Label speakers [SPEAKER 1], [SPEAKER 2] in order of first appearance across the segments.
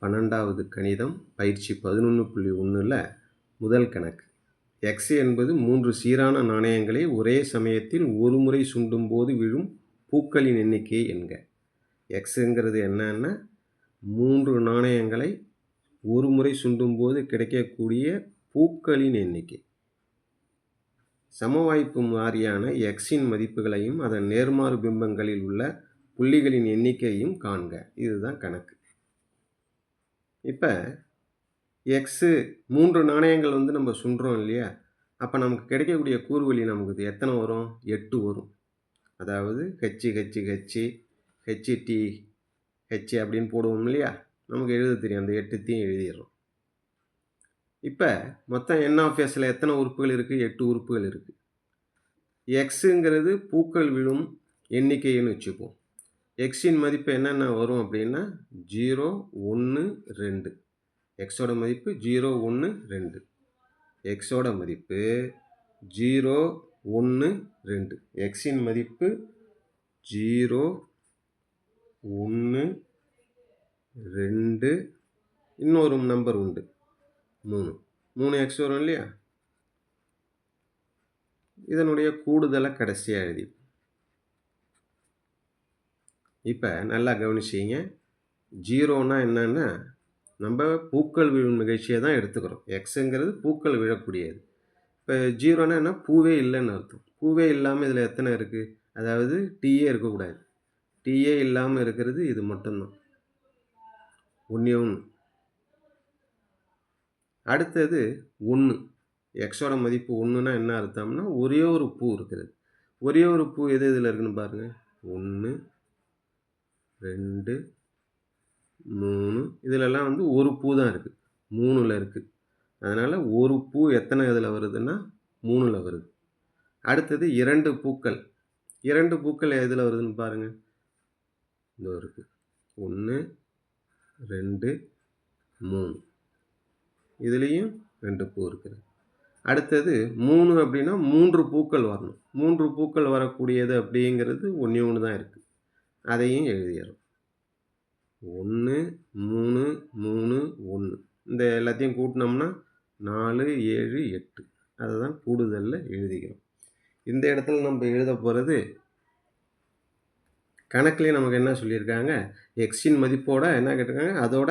[SPEAKER 1] 12வது கணிதம் பயிற்சி 11.1ல் முதல் கணக்கு. எக்ஸ் என்பது 3 சீரான நாணயங்களை ஒரே சமயத்தில் ஒரு முறை சுண்டும்போது விழும் பூக்களின் எண்ணிக்கையை என்க. எக்ஸுங்கிறது என்னன்னா 3 நாணயங்களை ஒரு முறை சுண்டும்போது கிடைக்கக்கூடிய பூக்களின் எண்ணிக்கை. சமவாய்ப்பு மாறியான எக்ஸின் மதிப்புகளையும் அதன் நேர்மாறு பிம்பங்களில் உள்ள புள்ளிகளின் எண்ணிக்கையையும் காண்க. இதுதான் கணக்கு. இப்போ எக்ஸு 3 நாணயங்கள் நம்ம சுண்டுறோம் இல்லையா, அப்போ நமக்கு கிடைக்கக்கூடிய கூறுவழி நமக்கு எத்தனை வரும்? 8 வரும். அதாவது ஹெச்டி அப்படின்னு போடுவோம் இல்லையா, நமக்கு எழுத தெரியும். அந்த 8த்தையும் எழுதிடுறோம். இப்போ மொத்தம் என்ஆஃப்எஸில் எத்தனை உறுப்புகள் இருக்குது? 8 உறுப்புகள் இருக்குது. எக்ஸுங்கிறது பூக்கள் விழும் எண்ணிக்கைன்னு வச்சுப்போம். எக்ஸின் மதிப்பு என்னென்ன வரும் அப்படின்னா 0, 1, 2. எக்ஸோட மதிப்பு 0, 1, 2. எக்ஸோட மதிப்பு 0, 1, 2. எக்ஸின் மதிப்பு 0, 1, 2. இன்னொரு நம்பர் உண்டு 3 எக்ஸ் வரும் இல்லையா, இதனுடைய கூடுதலை கடைசியாக எழுதி. இப்போ நல்லா கவனிச்சிங்க. 0னா என்னன்னா நம்ம பூக்கள் விழும் நிகழ்ச்சியை தான் எடுத்துக்கிறோம். எக்ஸுங்கிறது பூக்கள் விழக்கூடியது. இப்போ 0னா என்ன? பூவே இல்லைன்னு அர்த்தம். பூவே இல்லாமல் இதில் எத்தனை இருக்குது? அதாவது டீயே இருக்கக்கூடாது. டீயே இல்லாமல் இருக்கிறது இது மட்டும்தான், 1. அடுத்தது 1. எக்ஸோட மதிப்பு 1னா என்ன அர்த்தம்னா ஒரே ஒரு பூ இருக்கிறது. ஒரே ஒரு பூ எது இதில் இருக்குன்னு பாருங்கள். 1, 2, 3. இதிலெல்லாம் ஒரு பூ தான் இருக்குது, 3ல் இருக்குது. அதனால் ஒரு பூ எத்தனை இதில் வருதுன்னா 3ல் வருது. அடுத்தது 2 பூக்கள். 2 பூக்கள் எதில் வருதுன்னு பாருங்கள். இதோ இருக்குது 1, 2, 3. இதுலேயும் 2 பூ இருக்குது. அடுத்தது 3 அப்படின்னா 3 பூக்கள் வரணும். 3 பூக்கள் வரக்கூடியது அப்படிங்கிறது 1 தான் இருக்குது. அதையும் எழுதிடுறோம். 1, 3, 3, 1. இந்த எல்லாத்தையும் கூட்டினோம்னா 4, 7, 8. அதை தான் கூடுதலில் எழுதிக்கிறோம். இந்த இடத்துல நம்ம எழுத போகிறது, கணக்குலேயே நமக்கு என்ன சொல்லியிருக்காங்க, எக்ஸின் மதிப்போட என்ன கேட்டிருக்காங்க, அதோட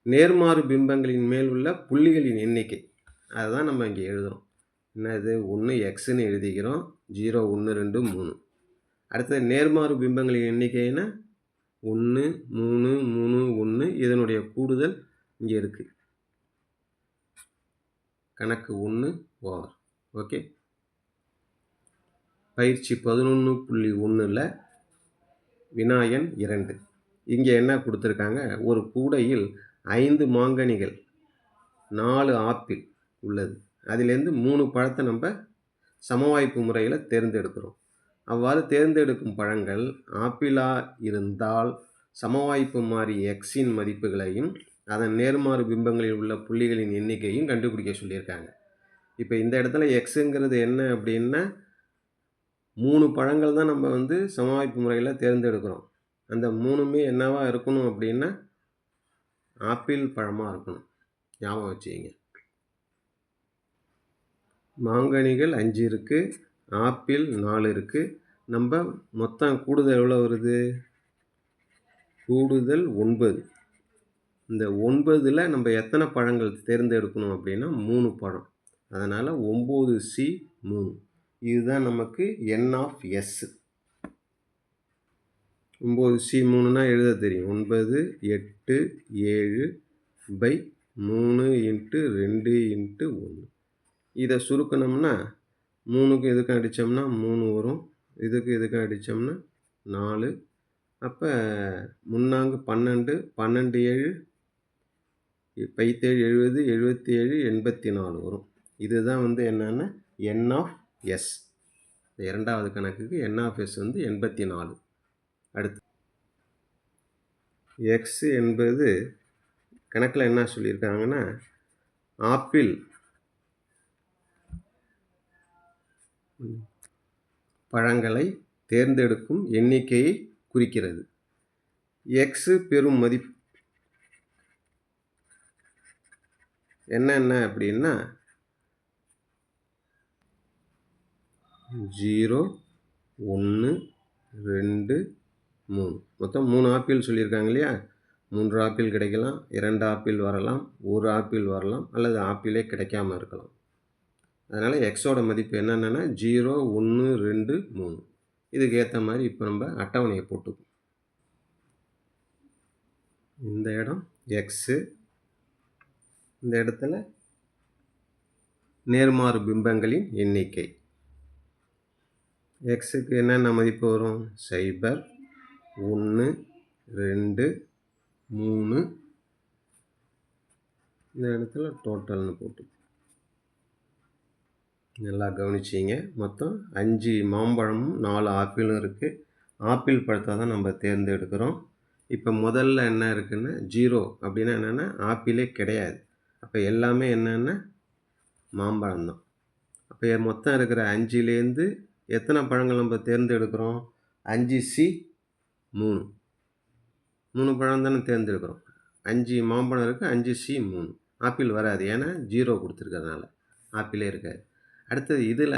[SPEAKER 1] நேர்மாறு பிம்பங்களின் மேல் உள்ள புள்ளிகளின் எண்ணிக்கை. அதை தான் நம்ம இங்கே எழுதுகிறோம். என்னது? 1 எக்ஸுன்னு எழுதிக்கிறோம். 0, 1, 2, 3. அடுத்தது நேர்மாறு பிம்பங்களின் எண்ணிக்கைன்னா 1, 3, 3, 1. இதனுடைய கூடுதல் இங்கே இருக்குது. கணக்கு 1 ஓவர். ஓகே. பயிற்சி 11.1ல் வினாயன் 2. இங்கே என்ன கொடுத்துருக்காங்க, ஒரு கூடையில் 5 மாங்கனிகள், 4 ஆப்பிள் உள்ளது. அதிலேருந்து 3 பழத்தை நம்ம சமவாய்ப்பு முறையில் தேர்ந்தெடுக்கிறோம். அவ்வாறு தேர்ந்தெடுக்கும் பழங்கள் ஆப்பிளாக இருந்தால் சமவாய்ப்பு மாறி எக்ஸின் மதிப்புகளையும் அதன் நேர்மாறு பிம்பங்களில் உள்ள புள்ளிகளின் எண்ணிக்கையும் கண்டுபிடிக்க சொல்லியிருக்காங்க. இப்போ இந்த இடத்துல எக்ஸுங்கிறது என்ன அப்படின்னா 3 பழங்கள் தான் நம்ம சமவாய்ப்பு முறையில் தேர்ந்தெடுக்கிறோம். அந்த 3மே என்னவா இருக்கணும் அப்படின்னா ஆப்பிள் பழமாக இருக்கணும். ஞாபகம் வச்சுக்கிங்க. மாங்கனிகள் 5 இருக்குது, ஆப்பிள் 4 இருக்குது. நம்ம மொத்தம் கூடுதல் எவ்வளோ வருது? கூடுதல் 9. இந்த 9ல் நம்ம எத்தனை பழங்கள் தேர்ந்தெடுக்கணும் அப்படின்னா 3 பழம். அதனால் 9C3. இதுதான் நமக்கு N(S). 9C3னா எழுத தெரியும். 9, 8, 7/3 × 2 × 1. இதை சுருக்கணும்னா 3க்கு இதுக்கும் அடித்தோம்னா 3 வரும். இதுக்கும் அடித்தோம்னா 4. அப்போ 3 12, 12 7 57 70 77 84 வரும். இதுதான் என்னென்னா N(S). இரண்டாவது கணக்குக்கு N(S) 84. அடுத்து எக்ஸ் என்பது கணக்கில் என்ன சொல்லியிருக்காங்கன்னா ஆப்பிள் பழங்களை தேர்ந்தெடுக்கும் எண்ணிக்கையை குறிக்கிறது. எக்ஸு பெறும் மதிப்பு என்னென்ன அப்படின்னா 0, 1, 2, 3 மொத்தம் 3 ஆப்பிள் சொல்லியிருக்காங்க இல்லையா? 3 ஆப்பிள் கிடைக்கலாம், 2 ஆப்பிள் வரலாம், 1 ஆப்பிள் வரலாம், அல்லது ஆப்பிளே கிடைக்காம இருக்கலாம். அதனால் எக்ஸோட மதிப்பு என்னென்னா 0, 1, 2, 3. இதுக்கு ஏற்ற மாதிரி இப்போ நம்ம அட்டவணையை போட்டுப்போம். இந்த இடம் எக்ஸு, இந்த இடத்துல நேர்மாறு பிம்பங்களின் எண்ணிக்கை. எக்ஸுக்கு என்னென்ன மதிப்பு வரும்? 0, 1, 2, 3. இந்த இடத்துல டோட்டல்னு போட்டு நல்லா கவனிச்சிங்க. மொத்தம் 5 மாம்பழமும் 4 ஆப்பிளும் இருக்குது. ஆப்பிள் பழத்தை தான் நம்ம தேர்ந்தெடுக்கிறோம். இப்போ முதல்ல என்ன இருக்குன்னா 0 அப்படின்னா என்னென்னா ஆப்பிளே கிடையாது. அப்போ எல்லாமே என்னென்னா மாம்பழம் தான். அப்போ மொத்தம் இருக்கிற 5லேருந்து எத்தனை பழங்கள் நம்ம தேர்ந்தெடுக்கிறோம்? 5C 3. 3 பழம் தானே தேர்ந்தெடுக்கிறோம். 5 மாம்பழம் இருக்குது, 5C 3. ஆப்பிள் வராது, ஏன்னா 0 கொடுத்துருக்கிறதுனால ஆப்பிளே இருக்காது. அடுத்தது இதில்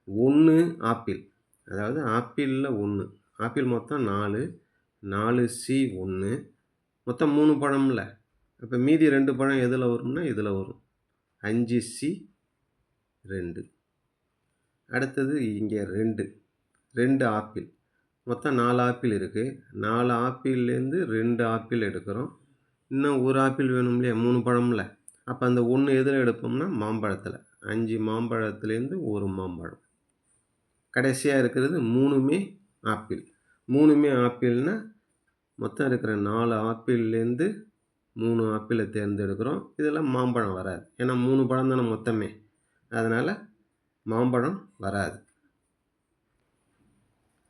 [SPEAKER 1] 1 ஆப்பிள், அதாவது ஆப்பிளில் 1 ஆப்பிள் மொத்தம் 4, 4C 1, மொத்தம் 3 பழம்ல. அப்போ மீதி 2 பழம் எதில் வரும்னா இதில் வரும், 5C 2. அடுத்தது இங்கே 2 ஆப்பிள், மொத்தம் 4 ஆப்பிள் இருக்குது. 4 ஆப்பிள்லேருந்து 2 ஆப்பிள் எடுக்கிறோம். இன்னும் 1 ஆப்பிள் வேணும் இல்லையா, 3 பழம்ல. அப்போ அந்த 1 எதில் எடுப்போம்னா மாம்பழத்தில். 5 மாம்பழத்துலேருந்து 1 மாம்பழம். கடைசியாக இருக்கிறது 3மே ஆப்பிள். 3மே ஆப்பிள்னால் மொத்தம் இருக்கிற 4 ஆப்பிள்லேருந்து 3 ஆப்பிளை தேர்ந்தெடுக்கிறோம். இதெல்லாம் மாம்பழம் வராது, ஏன்னா 3 பழம் தானே மொத்தமே, அதனால் மாம்பழம் வராது.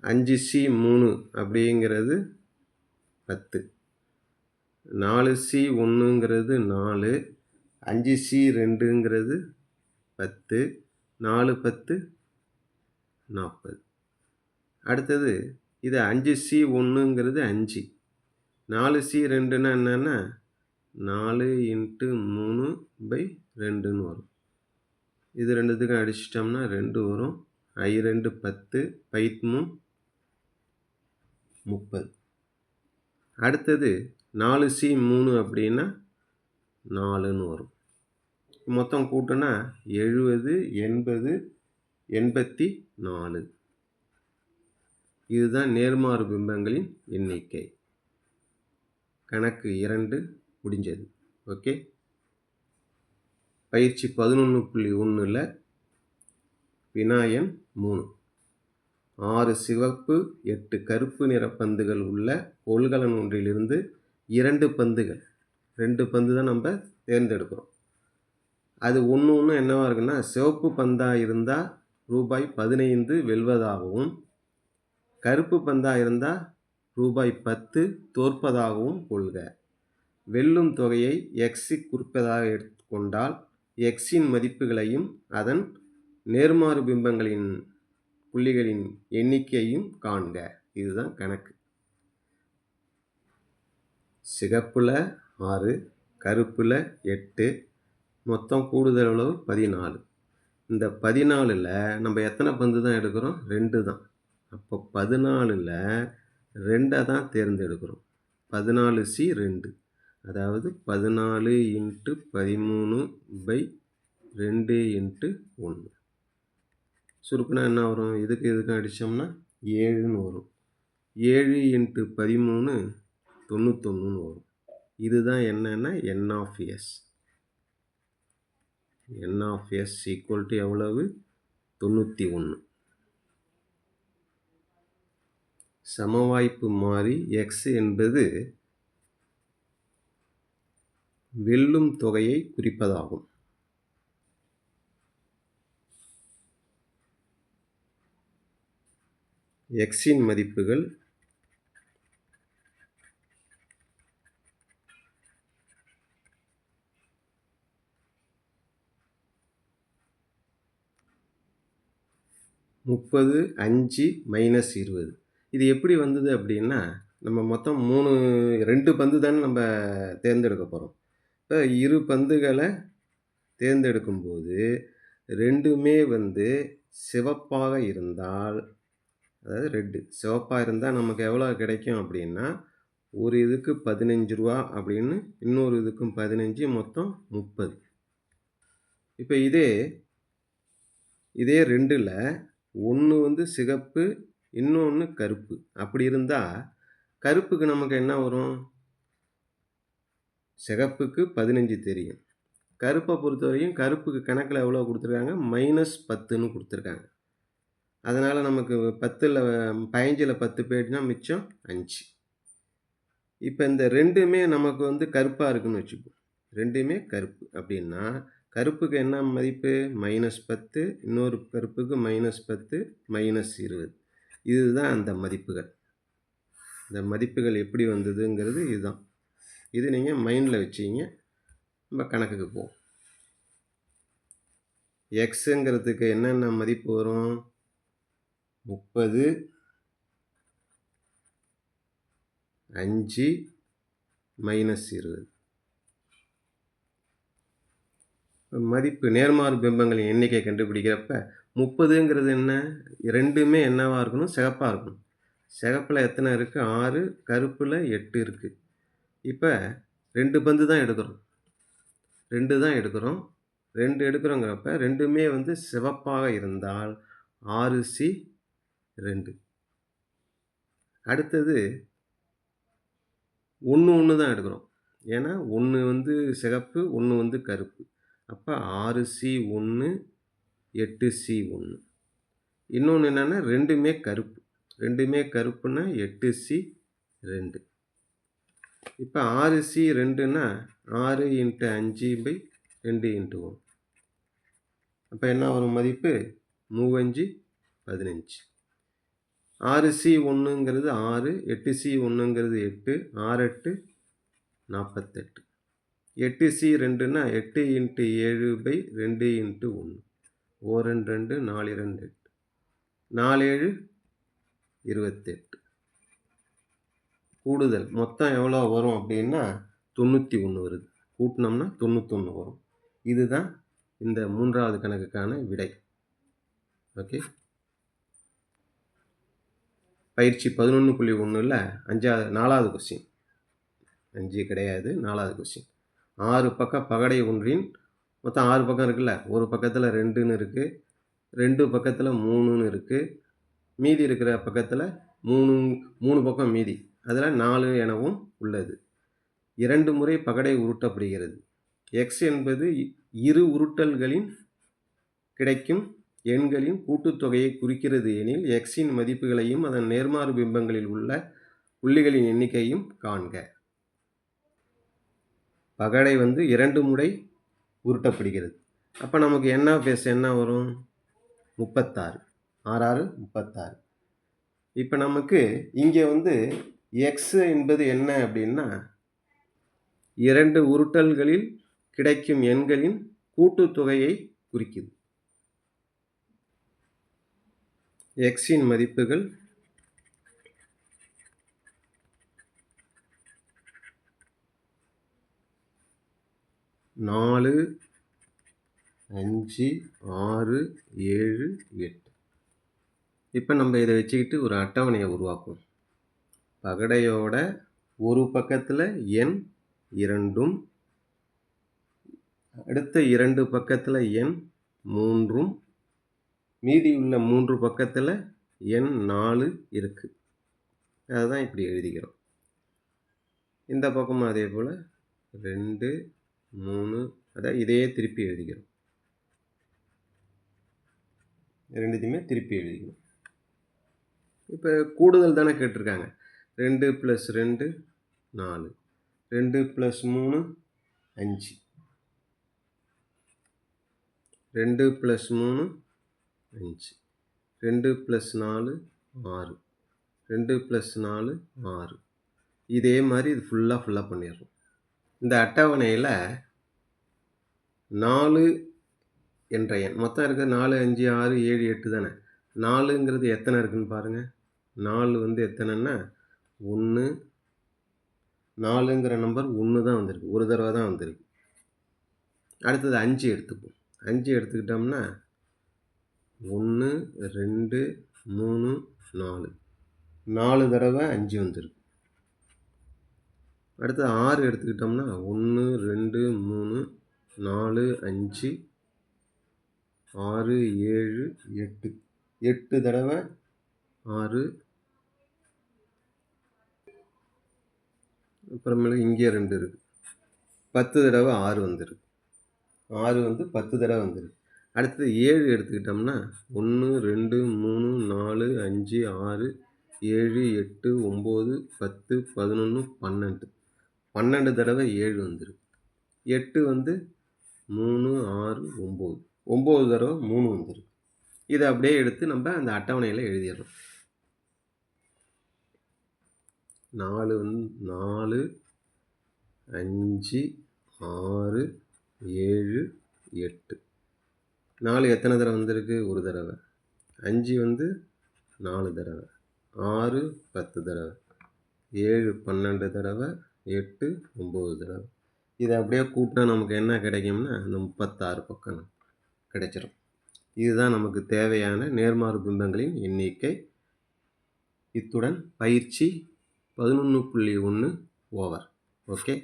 [SPEAKER 1] 5C 3 அப்படிங்கிறது 10, 4C 1ங்கிறது 4, 5C 2ங்கிறது 10, 4 10 40. அடுத்தது இது 5C 1ங்கிறது 5, 4C 2ன்னா என்னென்னா 4 × 3/2ன்னு வரும். இது ரெண்டுத்துக்கும் அடிச்சிட்டோம்னா 2 வரும். I2 10, பை3 30. அடுத்தது 4C 3 அப்படின்னா 4ன்னு வரும். மொத்தம் கூட்டினா 70, 80, 84. இதுதான் நேர்மாறு பிம்பங்களின் எண்ணிக்கை. கணக்கு 2 முடிஞ்சது. ஓகே. பயிற்சி 11.1ல் வினா எண் 3. 6 சிவப்பு 8 கருப்பு நிற பந்துகள் உள்ள கொள்கலன் ஒன்றிலிருந்து 2 பந்துகள், 2 பந்து தான் நம்ம தேர்ந்தெடுக்கிறோம். அது ஒன்று என்னவாக இருக்குன்னா, சிவப்பு பந்தாக இருந்தால் ரூபாய் 15 வெல்வதாகவும், கருப்பு பந்தாக இருந்தால் ரூபாய் 10 தோற்பதாகவும் கொள்க. வெல்லும் தொகையை எக்ஸி குறிப்பதாக எடுத்துக்கொண்டால் எக்ஸின் மதிப்புகளையும் அதன் நேர்மாறு பிம்பங்களின் புள்ளிகளின் எண்ணிக்கையும் காண்க. இதுதான் கணக்கு. சிகப்பில் 6, கருப்பில் 8, மொத்தம் கூடுதல் அளவு 14. இந்த 14ல் நம்ம எத்தனை பந்து தான் எடுக்கிறோம்? 2 தான். அப்போ 14ல் 2 தான் தேர்ந்தெடுக்கிறோம். 14C 2, அதாவது 14 × 13/2 × 1. சுருக்குனா என்ன வரும்? இதுக்கும் அடித்தோம்னா 7ன்னு வரும். 7 × 13 91ன்னு வரும். இதுதான் என்னன்னா N of S. N of S = எவ்வளவு? 91. சமவாய்ப்பு மாறி X என்பது வெல்லும் தொகையை குறிப்பதாகும். Xன் மதிப்புகள் 30, 5 - 20. இது எப்படி வந்தது அப்படின்னா, நம்ம மொத்தம் 2 பந்து தானே நம்ம தேர்ந்தெடுக்க போகிறோம். இப்போ 2 பந்துகளை தேர்ந்தெடுக்கும்போது 2மே வந்து சிவப்பாக இருந்தால், அதாவது ரெட்டு சிவப்பா இருந்தா நமக்கு எவ்வளோ கிடைக்கும் அப்படின்னா, ஒரு இதுக்கு ரூ. 15 அப்படின்னு, இன்னொரு இதுக்கும் 15 மொத்தம் 30. இப்ப இதே 2ல 1 வந்து சிகப்பு, இன்னொன்னு கருப்பு. அப்படி இருந்தா, கருப்புக்கு நமக்கு என்ன வரும்? சிகப்புக்கு 15 தெரியும். கருப்ப பொறுத்தவரையும் கருப்புக்கு கணக்குல எவ்வளோ குடுத்துருக்காங்க? -10ன்னு குடுத்துருக்காங்க. அதனால நமக்கு 10ல 15ல 10 போயிடுச்சுனா மிச்சம் 5. இப்ப இந்த 2மே நமக்கு வந்து கருப்பா இருக்குன்னு வச்சுப்போம். 2மே கருப்பு அப்படின்னா, கருப்புக்கு என்ன மதிப்பு? -10, இன்னொரு கருப்புக்கு -10, -20. இதுதான் அந்த மதிப்புகள். இந்த மதிப்புகள் எப்படி வந்ததுங்கிறது இதுதான். இது நீங்க மைண்ட்ல வச்சுக்கிங்க. நம்ம கணக்குக்கு போவோம். எக்ஸ்ங்கிறதுக்கு என்னென்ன மதிப்பு வரும்? 30, 5, -20. மதிப்பு நேர்மாறு பிம்பங்களின் எண்ணிக்கை கண்டுபிடிக்கிறப்ப 30ங்கிறது என்ன? 2மே என்னவா இருக்கணும்? சிகப்பா இருக்கணும். சிகப்புல எத்தனை இருக்கு? 6, கருப்புல 8 இருக்கு. இப்ப 2 பந்து தான் எடுக்கிறோம். 2 தான் எடுக்கிறோம். 2 எடுக்கிறோங்கிறப்ப 2மே வந்து சிவப்பாக இருந்தால் 6C2. அடுத்தது 1, 1 தான் எடுக்கிறோம். ஏன்னா 1 வந்து சிகப்பு, 1 வந்து கருப்பு. அப்ப 6C1, 8C1. இன்னொன்னு என்னன்னா 2மே கருப்பு. 2மே கருப்புன்னா 8C2. இப்ப 6C2ன்னா 6 × 5/2 × 1. அப்ப என்ன வரும் மதிப்பு? 3×5 15. 6C1ங்கிறது 6, 8C1ங்கிறது 8, 6×8 48. 8C2ன்னா 8 × 7/2 × 1. 4 2 4 2 8. 4 7 28. கூடுதல் மொத்தம் எவ்வளோ வரும் அப்படின்னா 91 வருது. கூட்டினோம்னா 91 வரும். இதுதான் இந்த 3வது கணக்குக்கான விடை. ஓகே. பயிற்சி 11.1ல 4வது கொஸ்டின். 5 கிடையாது, 4வது கொஸ்டின். 6 பக்க பகடை ஒன்றின் மொத்தம் 6 பக்கம் இருக்குல்ல, ஒரு பக்கத்தில் 2ன்னு இருக்கு, 2 பக்கத்தில் 3ன்னு இருக்கு, மீதி இருக்கிற பக்கத்தில் 3 பக்கம் மீதி, அதில் 4 எனவும் உள்ளது. 2 முறை பகடை உருட்டப்படுகிறது. x என்பது இரு உருட்டல்களின் கிடைக்கும் எண்களின் கூட்டுத்தொகையை குறிக்கிறது எனில் xன் மதிப்புகளையும் அதன் நேர்மாறு பிம்பங்களில் உள்ள புள்ளிகளின் எண்ணிக்கையும் காண்க. பகடை வந்து 2 முறை உருட்டப்படுகிறது. அப்போ நமக்கு என்ன வரும்? 36. 6 36. இப்போ நமக்கு இங்கே வந்து x என்பது என்ன அப்படின்னா 2 உருட்டல்களில் கிடைக்கும் எண்களின் கூட்டுத்தொகையை குறிக்குது. xன் மதிப்புகள் 4, 5, 6, 7, 8. இப்போ நம்ம இதை வச்சுக்கிட்டு ஒரு அட்டவணையை உருவாக்குவோம். பகடையோட ஒரு பக்கத்தில் எண் 2ம், அடுத்த 2 பக்கத்தில் எண் 3ம், மீதி உள்ள 3 பக்கத்தில் எண் 4 இருக்கு. அதுதான் இப்படி எழுதிக்கிறோம். இந்த பக்கமும் அதே போல் 2, 3, அதான் இதையே திருப்பி எழுதிக்கிறோம். ரெண்டுத்தையுமே திருப்பி எழுதிக்கிறோம். இப்போ கூடுதல் தானே கேட்டிருக்காங்க. 2 + 2 4, 2 + 3 5, 2 + 3 5, 2 + 4 6, 2 + 4 6. இதே மாதிரி இது ஃபுல்லாக பண்ணிடுறோம். இந்த அட்டவணையில் 4 என்ற எண் மொத்தம் இருக்குது. 4 5 6 7 8 தானே. 4ங்கிறது எத்தனை இருக்குன்னு பாருங்கள். 4 வந்து எத்தனைன்னா 1, 4ங்கிற நம்பர் 1 தான் வந்திருக்கு. ஒரு தடவை தான் வந்திருக்கு. அடுத்தது 5 எடுத்துப்போம். 5 எடுத்துக்கிட்டோம்னா 1 2 3 4 4 தடவை 5 வந்துருக்கு. அடுத்தது 6 எடுத்துக்கிட்டோம்னா 1 2 3 4 5 6 7 8 8 தடவை 6. அப்புறமேல இங்கே 2 இருக்குது. 10 தடவை 6 வந்துருக்கு. 6 வந்து 10 தடவை வந்துருக்கு. அடுத்தது 7 எடுத்துக்கிட்டோம்னா 1 2 3 4 5 6 7 8 9 10 11 12 12 தடவை 7 வந்துருக்கு. 8 வந்து 3 6 9 9 தடவை 3 வந்துருக்கு. இதை அப்படியே எடுத்து நம்ம அந்த அட்டவணையில் எழுதிடலாம். 4 வந்து 4 5 6 7 8 4 எத்தனை தடவை வந்திருக்கு? ஒரு தடவை. 5 வந்து 4 தடவை. 6 10 தடவை. 7 12 தடவை. 8 9 தடவை. இதை அப்படியே கூட்டினா நமக்கு என்ன கிடைக்கும்னா அந்த 36 பக்கம் கிடைச்சிரும். இதுதான் நமக்கு தேவையான நேர்மாறு பிம்பங்களின் எண்ணிக்கை. இத்துடன் பயிற்சி 11.1 ஓவர். ஓகே.